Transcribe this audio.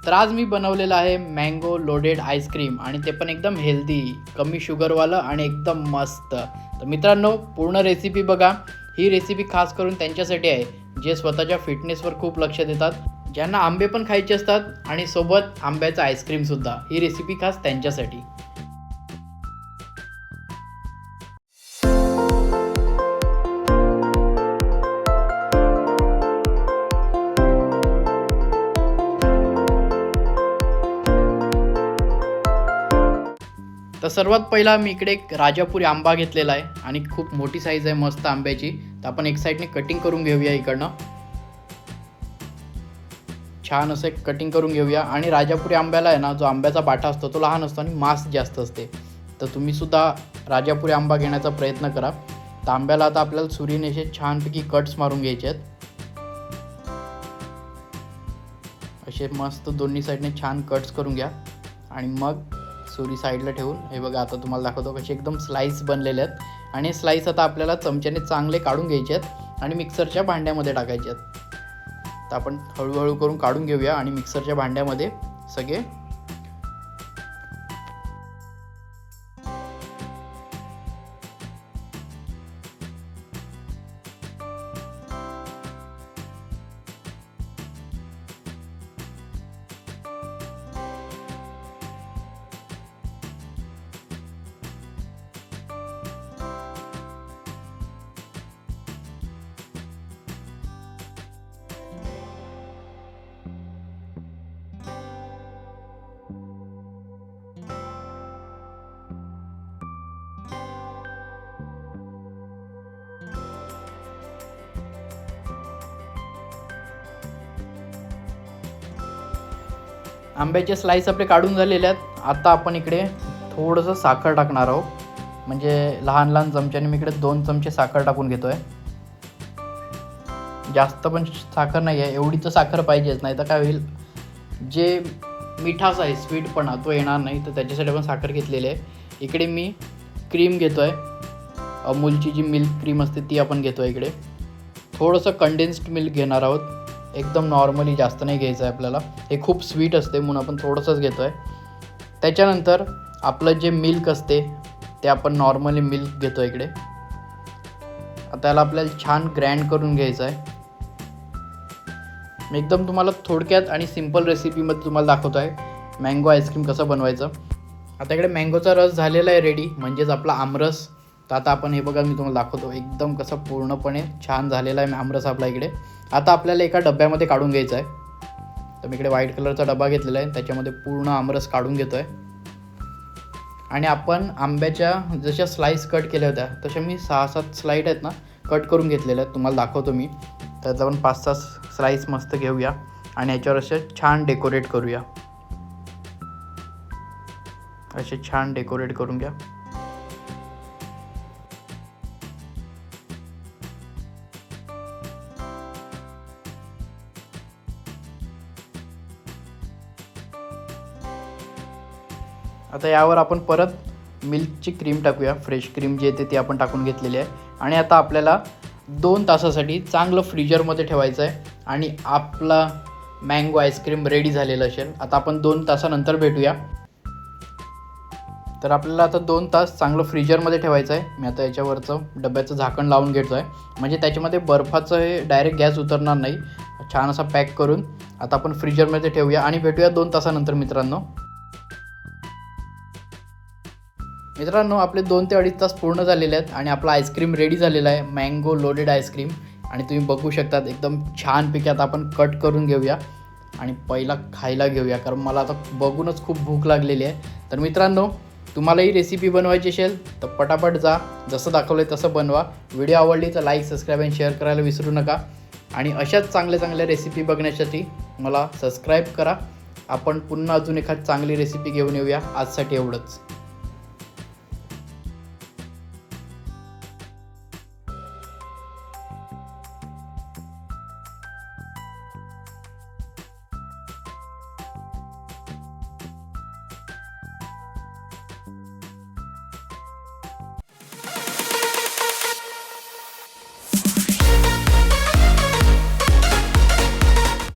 तर आज मी बनवलेलं आहे मँगो लोडेड आईस्क्रीम आणि ते पण एकदम हेल्दी, कमी शुगरवालं आणि एकदम मस्त. तर मित्रांनो, पूर्ण रेसिपी बघा. ही रेसिपी खास करून त्यांच्यासाठी आहे जे स्वतःच्या फिटनेसवर खूप लक्ष देतात, ज्यांना आंबे पण खायचे असतात आणि सोबत आंब्याचं आईस्क्रीमसुद्धा. ही रेसिपी खास त्यांच्यासाठी. तर सर्वात पहिला मी इकडे एक राजापुरी आंबा घेतलेला आहे आणि खूप मोठी साईज आहे मस्त आंब्याची. तर आपण एक साईडने कटिंग करून घेऊया. इकडनं छान असं कटिंग करून घेऊया. आणि राजापुरी आंब्याला आहे ना, जो आंब्याचा बाटा असतो तो लहान असतो आणि मांस जास्त असते. तर तुम्हीसुद्धा राजापुरी आंबा घेण्याचा प्रयत्न करा. तर आंब्याला आता आपल्याला सुरीने असे छानपैकी कट्स मारून घ्यायचे आहेत. असे मस्त दोन्ही साईडने छान कट्स करून घ्या आणि मग सुरी साईडला ठेवून हे बघा, आता तुम्हाला दाखवतो कसे एकदम स्लाईस बनलेले आहेत. आणि स्लाईस आता आपल्याला चमच्याने चांगले काढून घ्यायचे आहेत आणि मिक्सरच्या भांड्यामध्ये टाकायचे आहेत. तर आपण हळूहळू करून काढून घेऊया आणि मिक्सरच्या भांड्यामध्ये सगळे आंब्याचे स्लाईस आपले काढून झालेले आहेत. आता आपण इकडे थोडंसं साखर टाकणार आहोत. म्हणजे लहान लहान चमच्याने मी इकडे 2 चमचे साखर टाकून घेतो आहे. जास्त पण साखर नाही आहे, एवढी तर साखर पाहिजेच, नाही तर काय होईल, जे मिठास आहे स्वीटपणा तो येणार नाही. तर त्याच्यासाठी आपण साखर घेतलेली आहे. इकडे मी क्रीम घेतो आहे. अमूलची जी मिल्क क्रीम असते ती आपण घेतो आहे. इकडे थोडंसं कंडेन्स्ड मिल्क घेणार आहोत. एकदम नॉर्मली, जास्त नाही घ्यायचं आहे आपल्याला, हे खूप स्वीट असते म्हणून आपण थोडंसंच घेतो आहे. त्याच्यानंतर आपलं जे मिल्क असते ते आपण नॉर्मली मिल्क घेतो इकडे. आता याला आपल्याला छान ग्राइंड करून घ्यायचं आहे. मी एकदम तुम्हाला थोडक्यात आणि सिम्पल रेसिपीमध्ये तुम्हाला दाखवतो आहे मँगो आईस्क्रीम कसं बनवायचं. आता इकडे मँगोचा रस झालेला आहे रेडी, म्हणजेच आपला आमरस. तर आता आपण हे बघा, मी तुम्हाला दाखवतो एकदम कसं पूर्णपणे छान झालेला आहे आमरस आपला इकडे. आता आपल्याला एका डब्यामध्ये काढून घ्यायचं आहे. तर मी इकडे व्हाईट कलरचा डबा घेतलेला आहे, त्याच्यामध्ये पूर्ण आमरस काढून घेतो आहे. आणि आपण आंब्याच्या जशा स्लाईस कट केल्या होत्या तशा मी 6-7 स्लाईड आहेत ना कट करून घेतलेल्या आहेत, तुम्हाला दाखवतो मी. त्याचा आपण 5-6 स्लाईस मस्त घेऊया आणि ह्याच्यावर असे छान डेकोरेट करूया. असे छान डेकोरेट करून घ्या. आता यावर आपण परत मिल्कची क्रीम टाकूया. फ्रेश क्रीम जी येते ती आपण टाकून घेतलेली आहे. आणि आता आपल्याला 2 तासासाठी चांगलं फ्रीजरमध्ये ठेवायचं आहे आणि आपला मँगो आईस्क्रीम रेडी झालेलं असेल. आता आपण 2 तासानंतर भेटूया. तर आपल्याला आता 2 तास चांगलं फ्रीजरमध्ये ठेवायचं आहे. मी आता याच्यावरचं डब्याचं झाकण लावून घेतो आहे, म्हणजे त्याच्यामध्ये बर्फाचं हे डायरेक्ट गॅस उतरणार नाही. छान असा पॅक करून आता आपण फ्रीजरमध्ये ठेवूया आणि भेटूया 2 तासानंतर मित्रांनो. आपले 2 ते 2.5 तास पूर्ण झालेले आहेत आणि आपला आईस्क्रीम रेडी झालेला आहे, मँगो लोडेड आईस्क्रीम. आणि तुम्ही बघू शकतात एकदम छानपैकी. आता आपण कट करून घेऊया आणि पहिला खायला घेऊया, कारण मला आता बघूनच खूप भूक लागलेली आहे. तर मित्रांनो, तुम्हाला ही रेसिपी बनवायची असेल तर पटापट जा, जसं दाखवलं आहे तसं बनवा. व्हिडिओ आवडली तर लाईक, सबस्क्राईब आणि शेअर करायला विसरू नका. आणि अशाच चांगल्या रेसिपी बघण्यासाठी मला सबस्क्राईब करा. आपण पुन्हा अजून एखादी चांगली रेसिपी घेऊन येऊया. आजसाठी एवढंच.